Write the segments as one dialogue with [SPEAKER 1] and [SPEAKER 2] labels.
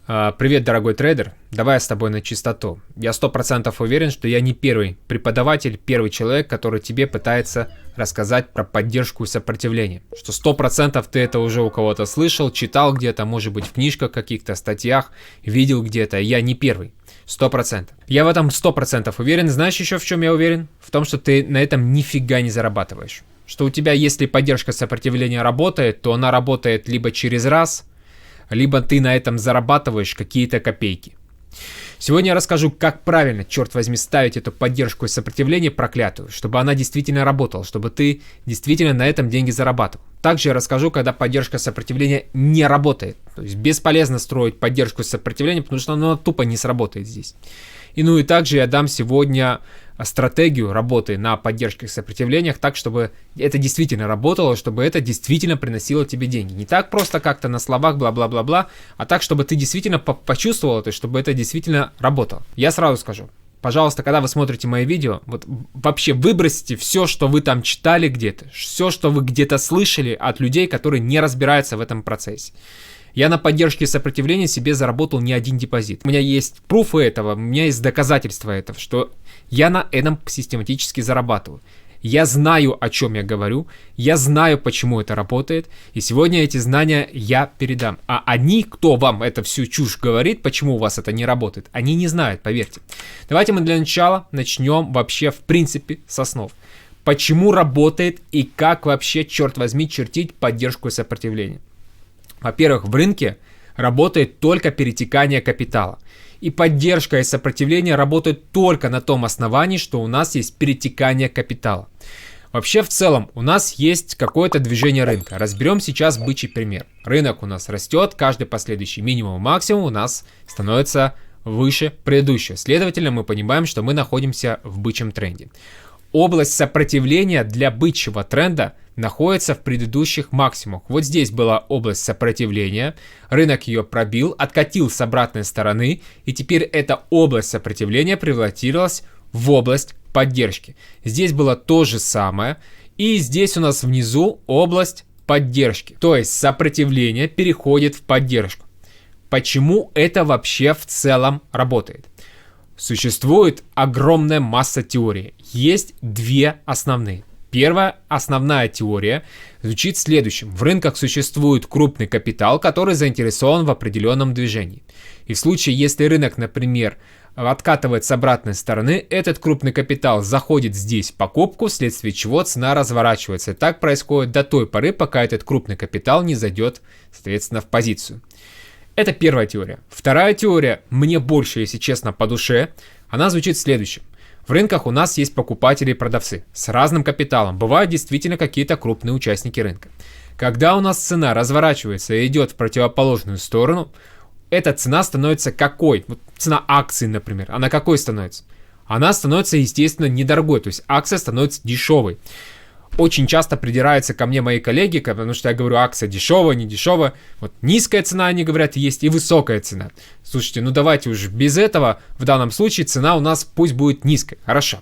[SPEAKER 1] Привет, дорогой трейдер. Давай с тобой на чистоту. Я 100% уверен, что я не первый преподаватель, первый человек, который тебе пытается рассказать про поддержку и сопротивление. Что 100% ты это уже у кого-то слышал, читал где-то, может быть в книжках каких-то, статьях, видел где-то. Я не первый. 100%. Я в этом 100% уверен. Знаешь еще в чем я уверен? В том, что ты на этом нифига не зарабатываешь. Что у тебя, если поддержка сопротивления работает, то она работает либо через раз, либо ты на этом зарабатываешь какие-то копейки. Сегодня я расскажу, как правильно, черт возьми, ставить эту поддержку и сопротивление проклятую, чтобы она действительно работала, чтобы ты действительно на этом деньги зарабатывал. Также я расскажу, когда поддержка сопротивления не работает. То есть бесполезно строить поддержку и сопротивление, потому что она тупо не сработает здесь. И также я дам сегодня стратегию работы на поддержке и сопротивлениях так, чтобы это действительно работало, чтобы это действительно приносило тебе деньги. Не так просто как-то на словах бла-бла-бла-бла, а так, чтобы ты действительно почувствовал это, чтобы это действительно работало. Я сразу скажу. Пожалуйста, когда вы смотрите мои видео, вот вообще выбросьте все, что вы там читали где-то, все, что вы где-то слышали от людей, которые не разбираются в этом процессе. Я на поддержке и сопротивлении себе заработал не один депозит. У меня есть пруфы этого, у меня есть доказательства этого, что я на этом систематически зарабатываю. Я знаю, о чем я говорю, я знаю, почему это работает, и сегодня эти знания я передам. А они, кто вам эту всю чушь говорит, почему у вас это не работает, они не знают, поверьте. Давайте мы для начала начнем вообще в принципе с основ. Почему работает и как вообще, черт возьми, чертить поддержку и сопротивление. Во-первых, в рынке работает только перетекание капитала. И поддержка и сопротивление работают только на том основании, что у нас есть перетекание капитала. Вообще, в целом, у нас есть какое-то движение рынка. Разберем сейчас бычий пример. Рынок у нас растет, каждый последующий минимум и максимум у нас становится выше предыдущего. Следовательно, мы понимаем, что мы находимся в бычьем тренде. Область сопротивления для бычьего тренда находится в предыдущих максимумах. Вот здесь была область сопротивления, рынок ее пробил, откатил с обратной стороны, и теперь эта область сопротивления превратилась в область поддержки. Здесь было то же самое, и здесь у нас внизу область поддержки. То есть сопротивление переходит в поддержку. Почему это вообще в целом работает? Существует огромная масса теорий. Есть две основные. Первая основная теория звучит следующим. В рынках существует крупный капитал, который заинтересован в определенном движении. И в случае, если рынок, например, откатывает с обратной стороны, этот крупный капитал заходит здесь в покупку, вследствие чего цена разворачивается. И так происходит до той поры, пока этот крупный капитал не зайдет, соответственно, в позицию. Это первая теория. Вторая теория, мне больше, если честно, по душе, она звучит следующим. В рынках у нас есть покупатели и продавцы с разным капиталом. Бывают действительно какие-то крупные участники рынка. Когда у нас цена разворачивается и идет в противоположную сторону, эта цена становится какой? Вот цена акции, например. Она какой становится? Она становится, естественно, недорогой. То есть акция становится дешевой. Очень часто придираются ко мне мои коллеги, потому что я говорю, акция дешевая, не дешевая. Вот низкая цена, они говорят, есть и высокая цена. Слушайте, ну давайте уж без этого, в данном случае цена у нас пусть будет низкая. Хорошо.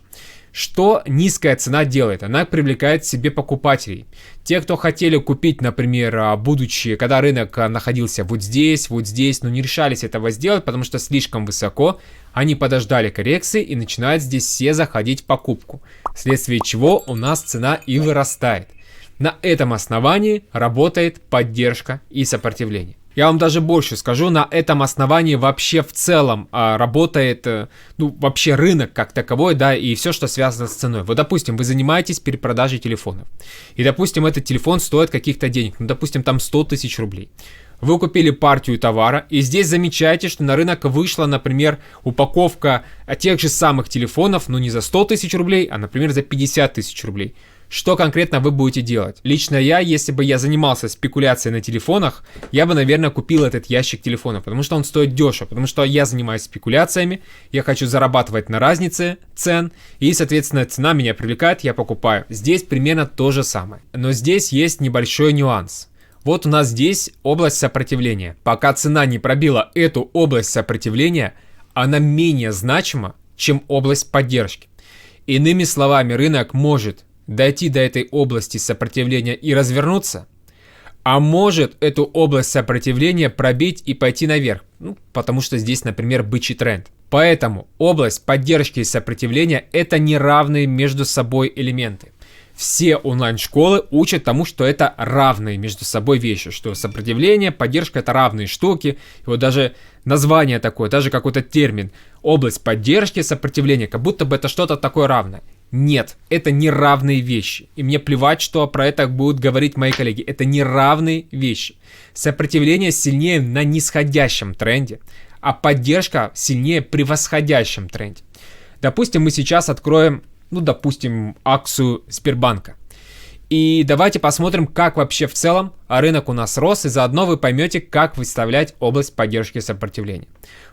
[SPEAKER 1] Что низкая цена делает? Она привлекает к себе покупателей. Те, кто хотели купить, например, будучи, когда рынок находился вот здесь, но не решались этого сделать, потому что слишком высоко, они подождали коррекции и начинают здесь все заходить в покупку. Вследствие чего у нас цена и вырастает. На этом основании работает поддержка и сопротивление. Я вам даже больше скажу, на этом основании вообще в целом работает, вообще рынок как таковой, да, и все, что связано с ценой. Вот, допустим, вы занимаетесь перепродажей телефонов, и, допустим, этот телефон стоит каких-то денег, допустим, там 100 тысяч рублей. Вы купили партию товара, и здесь замечаете, что на рынок вышла, например, упаковка тех же самых телефонов, но не за 100 тысяч рублей, а, например, за 50 тысяч рублей. Что конкретно вы будете делать? Лично я, если бы я занимался спекуляцией на телефонах, я бы, наверное, купил этот ящик телефонов, потому что он стоит дешево, потому что я занимаюсь спекуляциями, я хочу зарабатывать на разнице цен, и, соответственно, цена меня привлекает, я покупаю. Здесь примерно то же самое. Но здесь есть небольшой нюанс. Вот у нас здесь область сопротивления. Пока цена не пробила эту область сопротивления, она менее значима, чем область поддержки. Иными словами, рынок может дойти до этой области сопротивления и развернуться, а может эту область сопротивления пробить и пойти наверх, потому что здесь, например, бычий тренд. Поэтому область поддержки и сопротивления – это неравные между собой элементы. Все онлайн-школы учат тому, что это равные между собой вещи, что сопротивление, поддержка – это равные штуки. И вот даже название такое, даже какой-то термин – область поддержки, сопротивления, как будто бы это что-то такое равное. Нет, это не равные вещи. И мне плевать, что про это будут говорить мои коллеги. Это не равные вещи. Сопротивление сильнее на нисходящем тренде, а поддержка сильнее при восходящем тренде. Допустим, мы сейчас откроем, допустим, акцию Сбербанка. И давайте посмотрим, как вообще в целом рынок у нас рос, и заодно вы поймете, как выставлять область поддержки и сопротивления.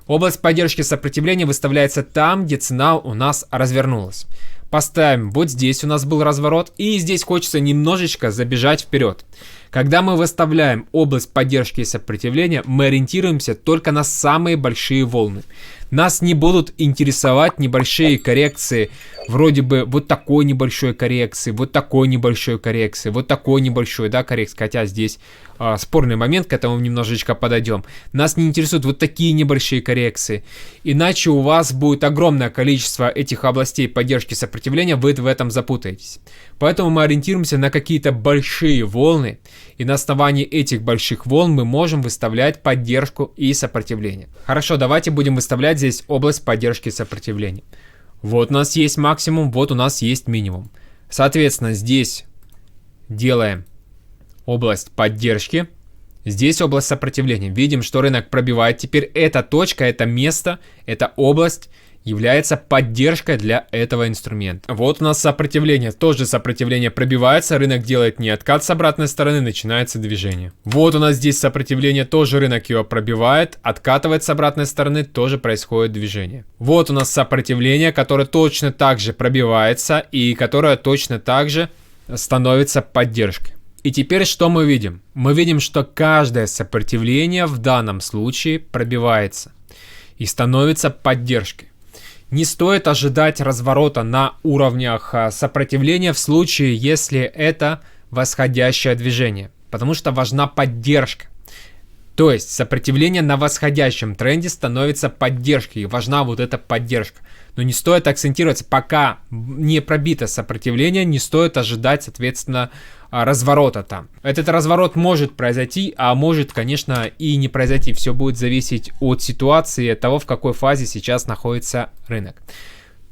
[SPEAKER 1] Область поддержки и сопротивления выставляется там, где цена у нас развернулась. Поставим, вот здесь у нас был разворот, и здесь хочется немножечко забежать вперед. Когда мы выставляем область поддержки и сопротивления, мы ориентируемся только на самые большие волны. Нас не будут интересовать небольшие коррекции, вроде бы вот такой небольшой коррекции, вот такой небольшой коррекции, вот такой небольшой, коррекции, хотя здесь спорный момент, к этому немножечко подойдем. Нас не интересуют вот такие небольшие коррекции, иначе у вас будет огромное количество этих областей поддержки и сопротивления, вы в этом запутаетесь. Поэтому мы ориентируемся на какие-то большие волны, и на основании этих больших волн мы можем выставлять поддержку и сопротивление. Хорошо, давайте будем выставлять здесь область поддержки и сопротивления. Вот у нас есть максимум, вот у нас есть минимум. Соответственно, здесь делаем область поддержки, здесь область сопротивления. Видим, что рынок пробивает. Теперь эта точка, это место, эта область является поддержкой для этого инструмента. Вот у нас сопротивление. Тоже сопротивление пробивается, рынок делает не откат с обратной стороны, начинается движение. Вот у нас здесь сопротивление, тоже рынок его пробивает, откатывает с обратной стороны, тоже происходит движение. Вот у нас сопротивление, которое точно так же пробивается и которое точно так же становится поддержкой. И теперь что мы видим? Мы видим, что каждое сопротивление в данном случае пробивается и становится поддержкой. Не стоит ожидать разворота на уровнях сопротивления в случае, если это восходящее движение, потому что важна поддержка. То есть сопротивление на восходящем тренде становится поддержкой, и важна вот эта поддержка. Но не стоит акцентироваться, пока не пробито сопротивление, не стоит ожидать, соответственно, разворота там. Этот разворот может произойти, а может, конечно, и не произойти. Все будет зависеть от ситуации, от того, в какой фазе сейчас находится рынок.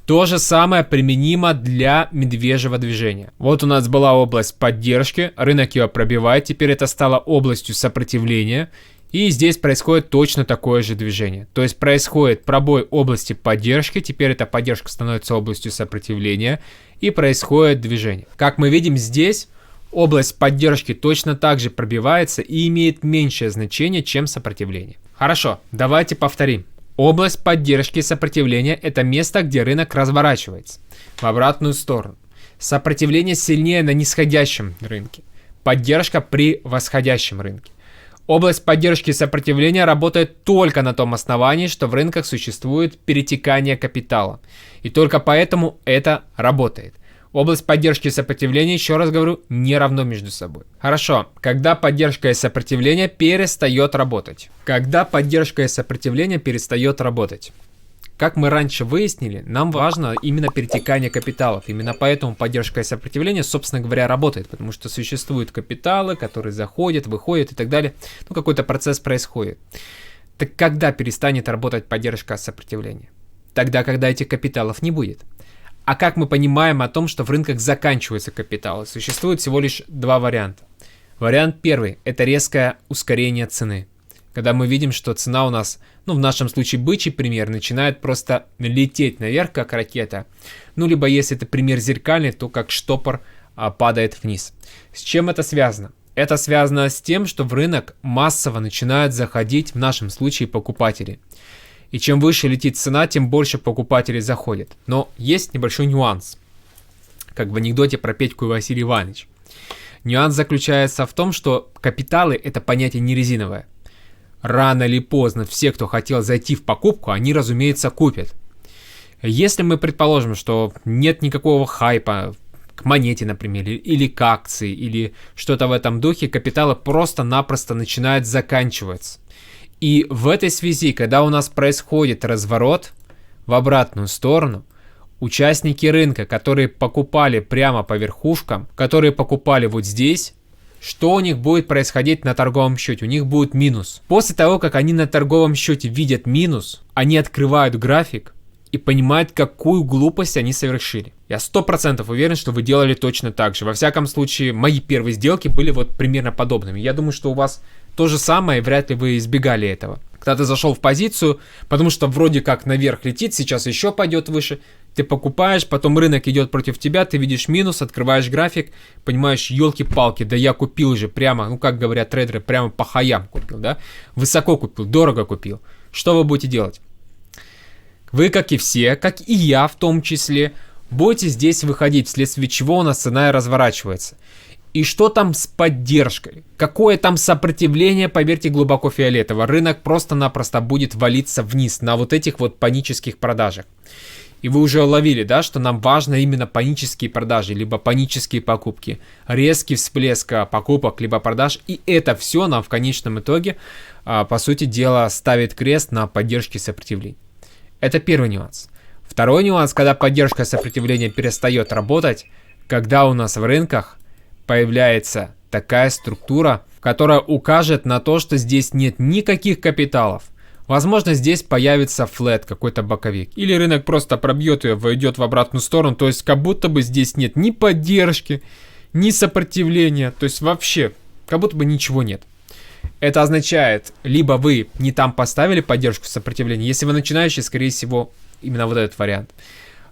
[SPEAKER 1] То же самое применимо для медвежьего движения. Вот у нас была область поддержки, рынок ее пробивает, теперь это стало областью сопротивления. И здесь происходит точно такое же движение. То есть происходит пробой области поддержки, теперь эта поддержка становится областью сопротивления, и происходит движение. Как мы видим здесь, область поддержки точно так же пробивается и имеет меньшее значение, чем сопротивление. Хорошо, давайте повторим. Область поддержки и сопротивления – это место, где рынок разворачивается в обратную сторону. Сопротивление сильнее на нисходящем рынке, поддержка при восходящем рынке. Область поддержки и сопротивления работает только на том основании, что в рынках существует перетекание капитала. И только поэтому это работает. Область поддержки и сопротивления, еще раз говорю, не равно между собой. Хорошо, когда поддержка и сопротивление перестает работать? Когда поддержка и сопротивление перестает работать? Как мы раньше выяснили, нам важно именно перетекание капиталов. Именно поэтому поддержка и сопротивление, собственно говоря, работает. Потому что существуют капиталы, которые заходят, выходят и так далее. Какой-то процесс происходит. Так когда перестанет работать поддержка и сопротивление? Тогда, когда этих капиталов не будет. А как мы понимаем о том, что в рынках заканчиваются капиталы? Существует всего лишь два варианта. Вариант первый – это резкое ускорение цены. Когда мы видим, что цена у нас, в нашем случае бычий пример, начинает просто лететь наверх, как ракета. Либо если это пример зеркальный, то как штопор падает вниз. С чем это связано? Это связано с тем, что в рынок массово начинают заходить, в нашем случае, покупатели. И чем выше летит цена, тем больше покупателей заходит. Но есть небольшой нюанс. Как в анекдоте про Петьку и Василия Ивановича. Нюанс заключается в том, что капиталы – это понятие не резиновое. Рано или поздно все, кто хотел зайти в покупку, они, разумеется, купят. Если мы предположим, что нет никакого хайпа, к монете, например, или к акции, или что-то в этом духе, капиталы просто-напросто начинают заканчиваться. И в этой связи, когда у нас происходит разворот в обратную сторону, участники рынка, которые покупали прямо по верхушкам, которые покупали вот здесь, что у них будет происходить на торговом счете? У них будет минус. После того, как они на торговом счете видят минус, они открывают график и понимают, какую глупость они совершили. Я 100% уверен, что вы делали точно так же. Во всяком случае, мои первые сделки были вот примерно подобными. Я думаю, что у вас то же самое, и вряд ли вы избегали этого. Когда ты зашел в позицию, потому что вроде как наверх летит, сейчас еще пойдет выше, ты покупаешь, потом рынок идет против тебя, ты видишь минус, открываешь график, понимаешь, елки-палки, да я купил же прямо, ну как говорят трейдеры, прямо по хаям купил, да, высоко купил, дорого купил. Что вы будете делать? Вы, как и все, как и я в том числе, будете здесь выходить, вследствие чего у нас цена разворачивается. И что там с поддержкой? Какое там сопротивление, поверьте, глубоко фиолетово. Рынок просто-напросто будет валиться вниз на вот этих вот панических продажах. И вы уже уловили, да, что нам важно именно панические продажи, либо панические покупки. Резкий всплеск покупок, либо продаж. И это все нам в конечном итоге, по сути дела, ставит крест на поддержке сопротивления. Это первый нюанс. Второй нюанс, когда поддержка сопротивления перестает работать, когда у нас в рынках появляется такая структура, которая укажет на то, что здесь нет никаких капиталов. Возможно, здесь появится флэт, какой-то боковик. Или рынок просто пробьет ее, войдет в обратную сторону. То есть, как будто бы здесь нет ни поддержки, ни сопротивления. То есть, вообще, как будто бы ничего нет. Это означает, либо вы не там поставили поддержку сопротивления. Если вы начинающий, скорее всего, именно вот этот вариант.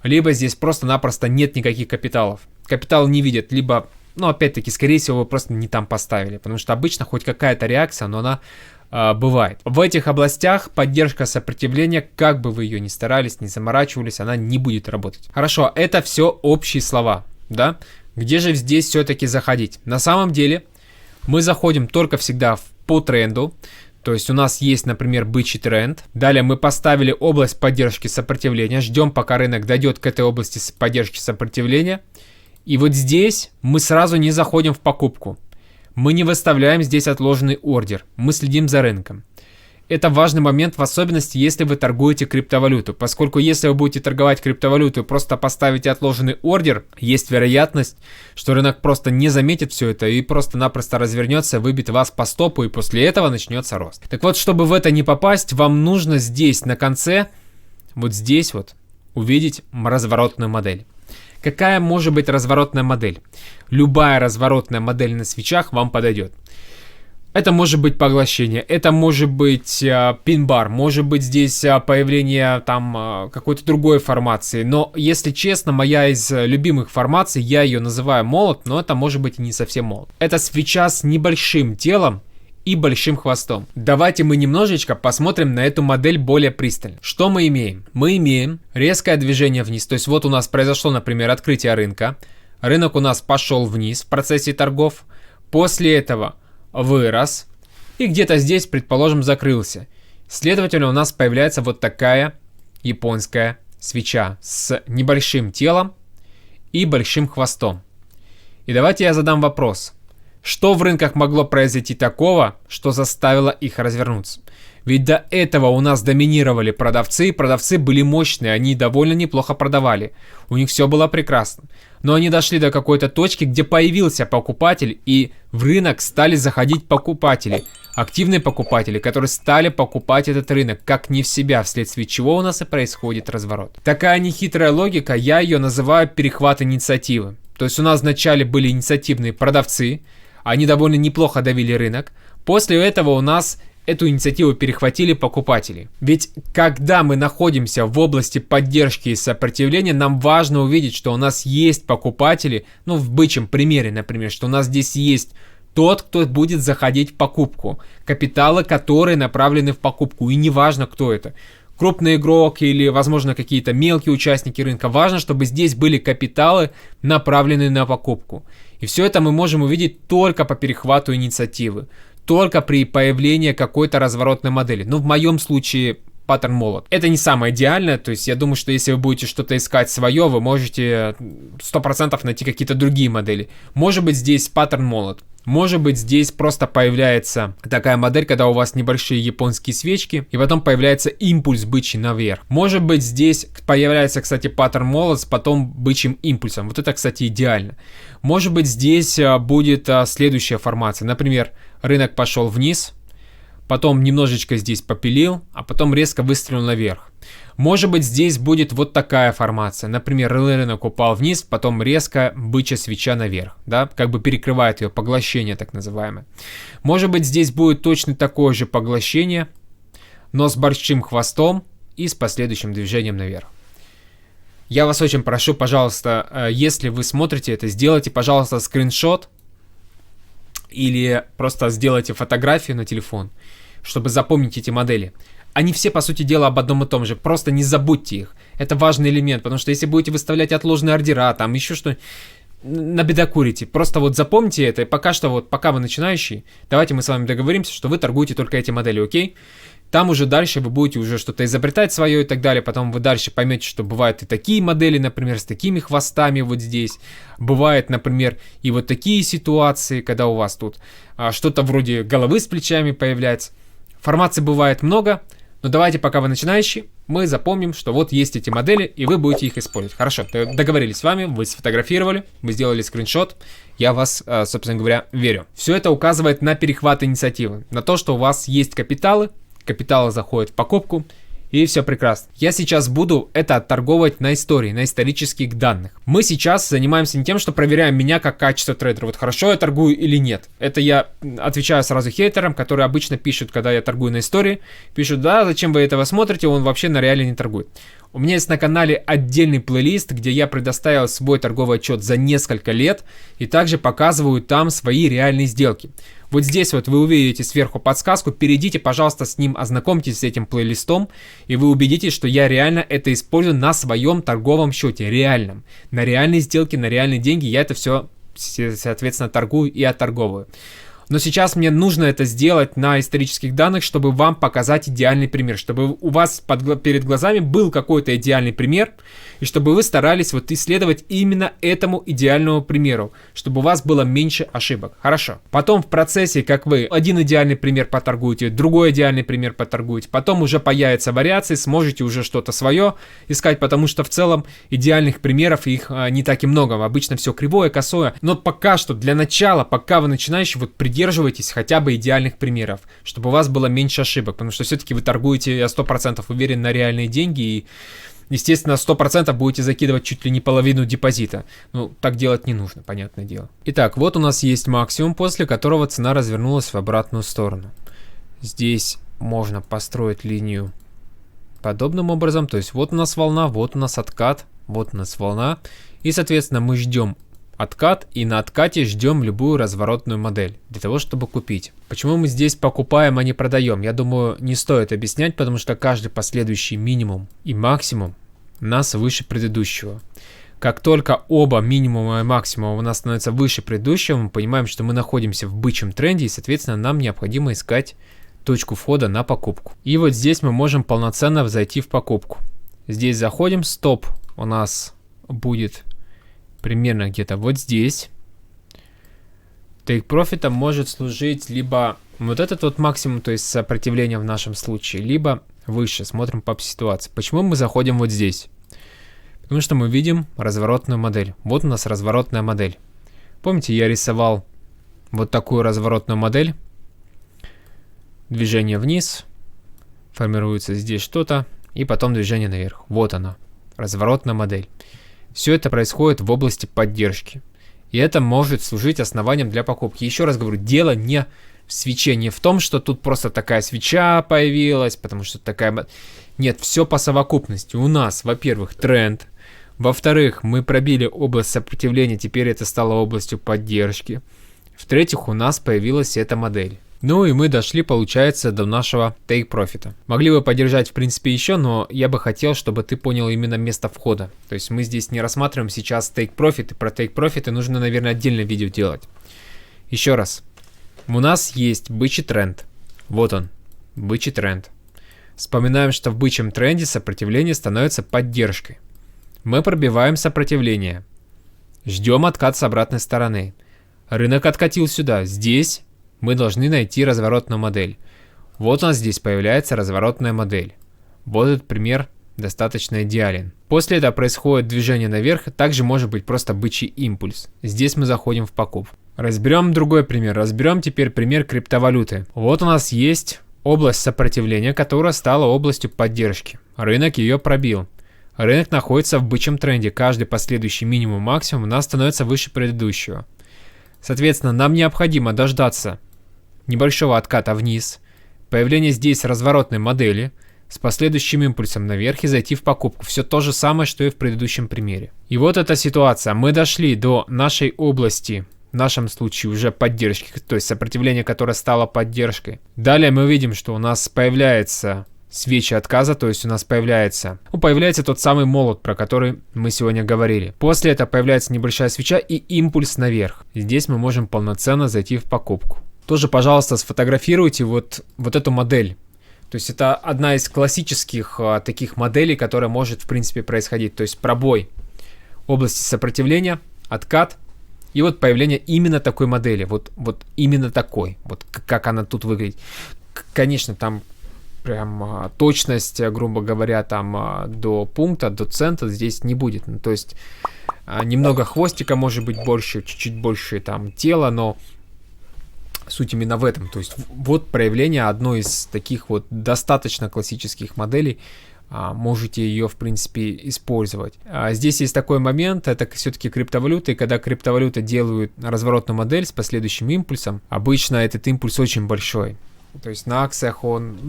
[SPEAKER 1] Либо здесь просто-напросто нет никаких капиталов. Капитал не видит, либо... Но опять-таки, скорее всего, вы просто не там поставили, потому что обычно хоть какая-то реакция, но она бывает. В этих областях поддержка сопротивления, как бы вы ее ни старались, не заморачивались, она не будет работать. Хорошо, это все общие слова, да? Где же здесь все-таки заходить? На самом деле, мы заходим только всегда по тренду. То есть у нас есть, например, бычий тренд. Далее мы поставили область поддержки сопротивления. Ждем, пока рынок дойдет к этой области поддержки сопротивления. И вот здесь мы сразу не заходим в покупку. Мы не выставляем здесь отложенный ордер. Мы следим за рынком. Это важный момент, в особенности, если вы торгуете криптовалюту. Поскольку если вы будете торговать криптовалюту и просто поставите отложенный ордер, есть вероятность, что рынок просто не заметит все это и просто-напросто развернется, выбит вас по стопу, и после этого начнется рост. Так вот, чтобы в это не попасть, вам нужно здесь на конце, вот здесь вот, увидеть разворотную модель. Какая может быть разворотная модель? Любая разворотная модель на свечах вам подойдет. Это может быть поглощение, это может быть пин-бар, может быть здесь появление там какой-то другой формации. Но, если честно, моя из любимых формаций, я ее называю молот, но это может быть и не совсем молот. Это свеча с небольшим телом и большим хвостом. Давайте мы немножечко посмотрим на эту модель более пристально. Что мы имеем? Мы имеем резкое движение вниз. То есть вот у нас произошло, например, открытие рынка. Рынок у нас пошел вниз в процессе торгов. После этого вырос и где-то здесь, предположим, закрылся. Следовательно, у нас появляется вот такая японская свеча с небольшим телом и большим хвостом. И давайте я задам вопрос. Что в рынках могло произойти такого, что заставило их развернуться? Ведь до этого у нас доминировали продавцы, продавцы были мощные, они довольно неплохо продавали. У них все было прекрасно. Но они дошли до какой-то точки, где появился покупатель, и в рынок стали заходить покупатели. Активные покупатели, которые стали покупать этот рынок, как не в себя, вследствие чего у нас и происходит разворот. Такая нехитрая логика, я ее называю перехват инициативы. То есть у нас вначале были инициативные продавцы, они довольно неплохо давили рынок. После этого у нас эту инициативу перехватили покупатели. Ведь когда мы находимся в области поддержки и сопротивления, нам важно увидеть, что у нас есть покупатели, ну в бычьем примере, например, что у нас здесь есть тот, кто будет заходить в покупку. Капиталы, которые направлены в покупку, и неважно, кто это. Крупный игрок или, возможно, какие-то мелкие участники рынка. Важно, чтобы здесь были капиталы, направленные на покупку. И все это мы можем увидеть только по перехвату инициативы. Только при появлении какой-то разворотной модели. Ну, в моем случае паттерн молот. Это не самое идеальное, то есть я думаю, что если вы будете что-то искать свое, вы можете 100% найти какие-то другие модели. Может быть здесь паттерн молот. Может быть, здесь просто появляется такая модель, когда у вас небольшие японские свечки, и потом появляется импульс бычий наверх. Может быть, здесь появляется, кстати, паттерн молот с потом бычьим импульсом. Вот это, кстати, идеально. Может быть, здесь будет следующая формация. Например, рынок пошел вниз, потом немножечко здесь попилил, а потом резко выстрелил наверх. Может быть, здесь будет вот такая формация. Например, рынок упал вниз, потом резко бычья свеча наверх. Да? Как бы перекрывает ее поглощение, так называемое. Может быть, здесь будет точно такое же поглощение, но с большим хвостом и с последующим движением наверх. Я вас очень прошу, пожалуйста, если вы смотрите это, сделайте, пожалуйста, скриншот или просто сделайте фотографию на телефон, чтобы запомнить эти модели. Они все, по сути дела, об одном и том же. Просто не забудьте их. Это важный элемент, потому что если будете выставлять отложенные ордера, там еще что, набедокурите. Просто вот запомните это. И пока что, вот, пока вы начинающий, давайте мы с вами договоримся, что вы торгуете только эти модели, окей? Там уже дальше вы будете уже что-то изобретать свое и так далее. Потом вы дальше поймете, что бывают и такие модели, например, с такими хвостами вот здесь. Бывает, например, и вот такие ситуации, когда у вас тут что-то вроде головы с плечами появляется. Формаций бывает много. Но давайте, пока вы начинающий, мы запомним, что вот есть эти модели, и вы будете их использовать. Хорошо, договорились с вами, вы сфотографировали, вы сделали скриншот. Я вас, собственно говоря, верю. Все это указывает на перехват инициативы, на то, что у вас есть капиталы заходят в покупку, и все прекрасно. Я сейчас буду это отторговывать на истории, на исторических данных. Мы сейчас занимаемся не тем, что проверяем меня как качество трейдера. Вот хорошо я торгую или нет. Это я отвечаю сразу хейтерам, которые обычно пишут, когда я торгую на истории. Пишут, да, зачем вы этого смотрите, он вообще на реале не торгует. У меня есть на канале отдельный плейлист, где я предоставил свой торговый отчет за несколько лет и также показываю там свои реальные сделки. Вот здесь вот вы увидите сверху подсказку, перейдите, пожалуйста, с ним, ознакомьтесь с этим плейлистом, и вы убедитесь, что я реально это использую на своем торговом счете, реальном. На реальные сделки, на реальные деньги я это все, соответственно, торгую и отторговываю. Но сейчас мне нужно это сделать на исторических данных, чтобы вам показать идеальный пример, чтобы у вас перед глазами был какой-то идеальный пример, и чтобы вы старались вот исследовать именно этому идеальному примеру, чтобы у вас было меньше ошибок. Хорошо. Потом в процессе, как вы один идеальный пример поторгуете, другой идеальный пример поторгуете, потом уже появятся вариации, сможете уже что-то свое искать, потому что в целом идеальных примеров их не так и много. Обычно все кривое, косое. Но пока что, для начала, пока вы начинающий, вот придерживайтесь хотя бы идеальных примеров, чтобы у вас было меньше ошибок, потому что все-таки вы торгуете, я 100% уверен, на реальные деньги, и естественно, 100% будете закидывать чуть ли не половину депозита. Ну, так делать не нужно, понятное дело. Итак, вот у нас есть максимум, после которого цена развернулась в обратную сторону. Здесь можно построить линию подобным образом. То есть вот у нас волна, вот у нас откат, вот у нас волна. И, соответственно, мы ждем откат, и на откате ждем любую разворотную модель для того, чтобы купить. Почему мы здесь покупаем, а не продаем? Я думаю, не стоит объяснять, потому что каждый последующий минимум и максимум у нас выше предыдущего. Как только оба минимума и максимума у нас становятся выше предыдущего, мы понимаем, что мы находимся в бычьем тренде, и, соответственно, нам необходимо искать точку входа на покупку. И вот здесь мы можем полноценно зайти в покупку. Здесь заходим, стоп у нас будет примерно где-то вот здесь. Тейк-профитом может служить либо вот этот вот максимум, то есть сопротивление в нашем случае, либо выше. Смотрим по ситуации. Почему мы заходим вот здесь? Потому что мы видим разворотную модель. Вот у нас разворотная модель. Помните, я рисовал вот такую разворотную модель. Движение вниз. Формируется здесь что-то. И потом движение наверх. Вот оно. Разворотная модель. Все это происходит в области поддержки. И это может служить основанием для покупки. Еще раз говорю, дело не в свече, не в том, что тут просто такая свеча появилась, потому что такая... Нет, все по совокупности. У нас, во-первых, тренд. Во-вторых, мы пробили область сопротивления, теперь это стало областью поддержки. В-третьих, у нас появилась эта модель. Ну и мы дошли, получается, до нашего take-профита. Могли бы поддержать, в принципе, еще, но я бы хотел, чтобы ты понял именно место входа. То есть мы здесь не рассматриваем сейчас take-профит, и про take-профиты нужно, наверное, отдельное видео делать. Еще раз. У нас есть бычий тренд. Вот он, бычий тренд. Вспоминаем, что в бычьем тренде сопротивление становится поддержкой. Мы пробиваем сопротивление. Ждем откат с обратной стороны. Рынок откатил сюда. Здесь мы должны найти разворотную модель. Вот у нас здесь появляется разворотная модель. Вот этот пример достаточно идеален. После этого происходит движение наверх, также может быть просто бычий импульс. Здесь мы заходим в покупку. Разберем другой пример. Разберем теперь пример криптовалюты. Вот у нас есть область сопротивления, которая стала областью поддержки. Рынок ее пробил. Рынок находится в бычьем тренде. Каждый последующий минимум-максимум у нас становится выше предыдущего. Соответственно, нам необходимо дождаться небольшого отката вниз, появления здесь разворотной модели с последующим импульсом наверх и зайти в покупку. Все то же самое, что и в предыдущем примере. И вот эта ситуация. Мы дошли до нашей области, в нашем случае уже поддержки, то есть сопротивление, которое стало поддержкой. Далее мы видим, что у нас появляется свечи отказа, то есть у нас появляется тот самый молот, про который мы сегодня говорили. После этого появляется небольшая свеча и импульс наверх. Здесь мы можем полноценно зайти в покупку. Тоже, пожалуйста, сфотографируйте вот эту модель. То есть это одна из классических таких моделей, которая может в принципе происходить. То есть пробой области сопротивления, откат и вот появление именно такой модели. Вот именно такой. Вот как она тут выглядит. Конечно, там прям точность, грубо говоря, там до пункта, до цента здесь не будет. Ну, то есть немного хвостика может быть больше, чуть-чуть больше там тела, но суть именно в этом. То есть вот проявление одной из таких вот достаточно классических моделей. Можете ее, в принципе, использовать. Здесь есть такой момент, это все-таки криптовалюта, и когда криптовалюта делают разворотную модель с последующим импульсом, обычно этот импульс очень большой. То есть на акциях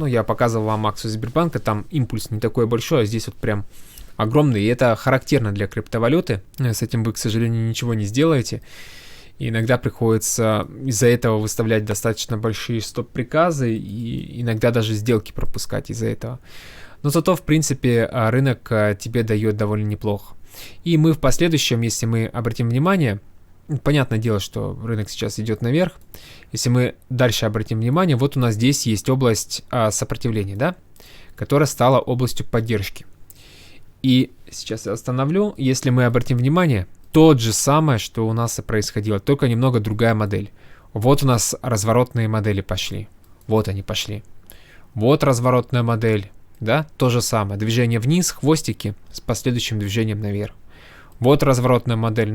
[SPEAKER 1] я показывал вам акцию Сбербанка, там импульс не такой большой, а здесь вот прям огромный, и это характерно для криптовалюты. С этим вы, к сожалению, ничего не сделаете. И иногда приходится из-за этого выставлять достаточно большие стоп-приказы и иногда даже сделки пропускать из-за этого. Но зато, в принципе, рынок тебе дает довольно неплохо. И мы в последующем, если мы обратим внимание, понятное дело, что рынок сейчас идет наверх. Если мы дальше обратим внимание, вот у нас здесь есть область сопротивления, да, которая стала областью поддержки. И сейчас я остановлю. Если мы обратим внимание, то же самое, что у нас и происходило, только немного другая модель. Вот у нас разворотные модели пошли. Вот они пошли. Вот разворотная модель, да, то же самое. Движение вниз, хвостики с последующим движением наверх. Вот разворотная модель,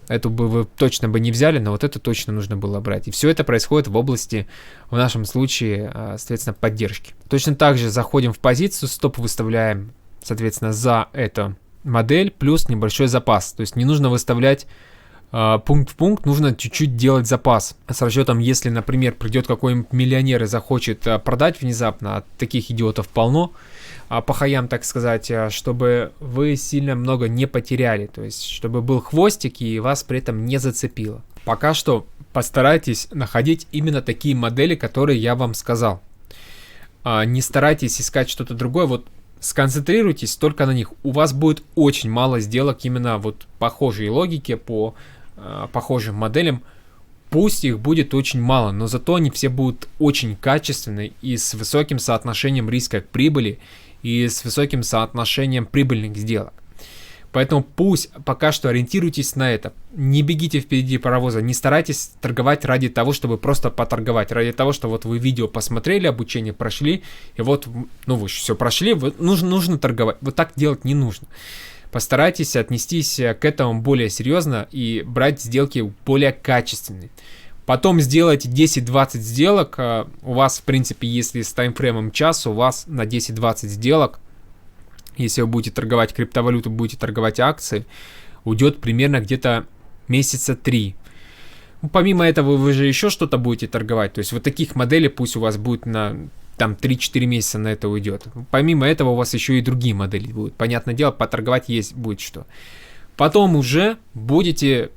[SPEAKER 1] эту бы вы точно бы не взяли, но вот это точно нужно было брать. И все это происходит в области, в нашем случае, соответственно, поддержки. Точно так же заходим в позицию, стоп выставляем, соответственно, за эту модель плюс небольшой запас. То есть не нужно выставлять пункт в пункт, нужно чуть-чуть делать запас. С расчетом, если, например, придет какой-нибудь миллионер и захочет продать внезапно, а таких идиотов полно, по хаям, так сказать, чтобы вы сильно много не потеряли. То есть, чтобы был хвостик и вас при этом не зацепило. Пока что постарайтесь находить именно такие модели, которые я вам сказал. Не старайтесь искать что-то другое. Вот сконцентрируйтесь только на них. У вас будет очень мало сделок именно вот похожей логике по похожим моделям. Пусть их будет очень мало, но зато они все будут очень качественные и с высоким соотношением риска к прибыли и с высоким соотношением прибыльных сделок. Поэтому пусть пока что ориентируйтесь на это. Не бегите впереди паровоза, не старайтесь торговать ради того, чтобы просто поторговать. Ради того, что вот вы видео посмотрели, обучение прошли, и вот, вы все прошли, нужно торговать. Вот так делать не нужно. Постарайтесь отнестись к этому более серьезно и брать сделки более качественные. Потом сделайте 10-20 сделок. У вас, в принципе, если с таймфреймом час, у вас на 10-20 сделок, если вы будете торговать криптовалюту, будете торговать акции, уйдет примерно где-то месяца 3. Помимо этого, вы же еще что-то будете торговать. То есть вот таких моделей пусть у вас будет на 3-4 месяца на это уйдет. Помимо этого у вас еще и другие модели будут. Понятное дело, поторговать есть будет что. Потом уже будете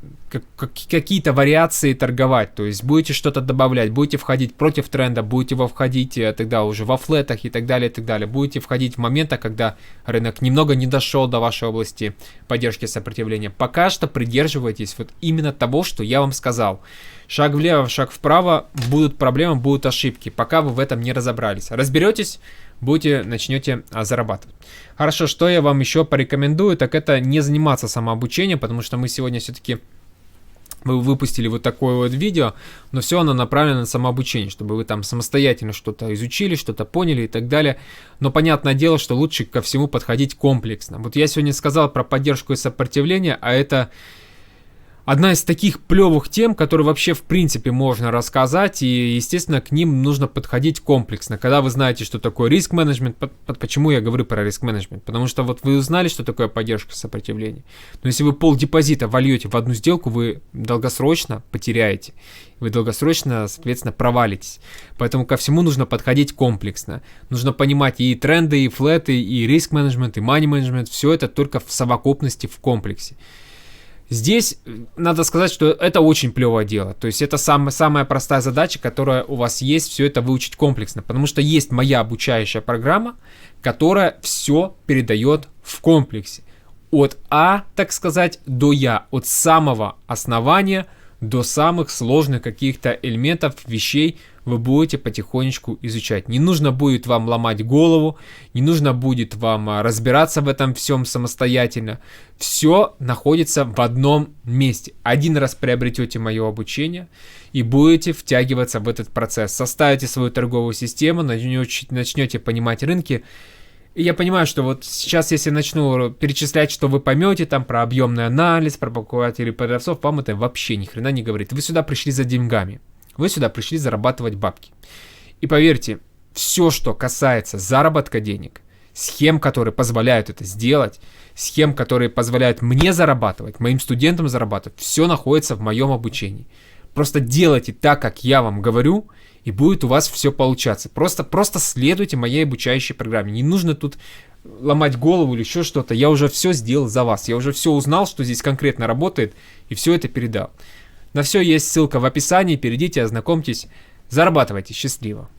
[SPEAKER 1] какие-то вариации торговать, то есть будете что-то добавлять, будете входить против тренда, будете входить тогда уже во флетах и так далее, и так далее. Будете входить в моменты, когда рынок немного не дошел до вашей области поддержки сопротивления. Пока что придерживайтесь вот именно того, что я вам сказал. Шаг влево, шаг вправо, будут проблемы, будут ошибки, пока вы в этом не разобрались. Разберетесь, начнете зарабатывать. Хорошо, что я вам еще порекомендую, так это не заниматься самообучением, потому что мы сегодня все-таки выпустили вот такое вот видео, но все оно направлено на самообучение, чтобы вы там самостоятельно что-то изучили, что-то поняли и так далее. Но понятное дело, что лучше ко всему подходить комплексно. Вот я сегодня сказал про поддержку и сопротивление, а это одна из таких плевых тем, которые вообще в принципе можно рассказать, и, естественно, к ним нужно подходить комплексно. Когда вы знаете, что такое риск-менеджмент, почему я говорю про риск-менеджмент? Потому что вот вы узнали, что такое поддержка сопротивления. Но если вы полдепозита вольете в одну сделку, вы долгосрочно потеряете. Вы долгосрочно, соответственно, провалитесь. Поэтому ко всему нужно подходить комплексно. Нужно понимать и тренды, и флеты, и риск-менеджмент, и мани-менеджмент. Все это только в совокупности, в комплексе. Здесь надо сказать, что это очень плевое дело. То есть это самая простая задача, которая у вас есть, все это выучить комплексно. Потому что есть моя обучающая программа, которая все передает в комплексе. От А, так сказать, до Я. От самого основания до самых сложных каких-то элементов, вещей вы будете потихонечку изучать. Не нужно будет вам ломать голову, не нужно будет вам разбираться в этом всем самостоятельно. Все находится в одном месте. Один раз приобретете мое обучение и будете втягиваться в этот процесс. Составите свою торговую систему, начнете понимать рынки. И я понимаю, что вот сейчас, если начну перечислять, что вы поймете там про объемный анализ, про покупателей продавцов, вам это вообще ни хрена не говорит. Вы сюда пришли за деньгами. Вы сюда пришли зарабатывать бабки. И поверьте, все, что касается заработка денег, схем, которые позволяют это сделать, схем, которые позволяют мне зарабатывать, моим студентам зарабатывать, все находится в моем обучении. Просто делайте так, как я вам говорю, и будет у вас все получаться. Просто следуйте моей обучающей программе. Не нужно тут ломать голову или еще что-то. Я уже все сделал за вас. Я уже все узнал, что здесь конкретно работает, и все это передал. На все есть ссылка в описании. Перейдите, ознакомьтесь. Зарабатывайте. Счастливо.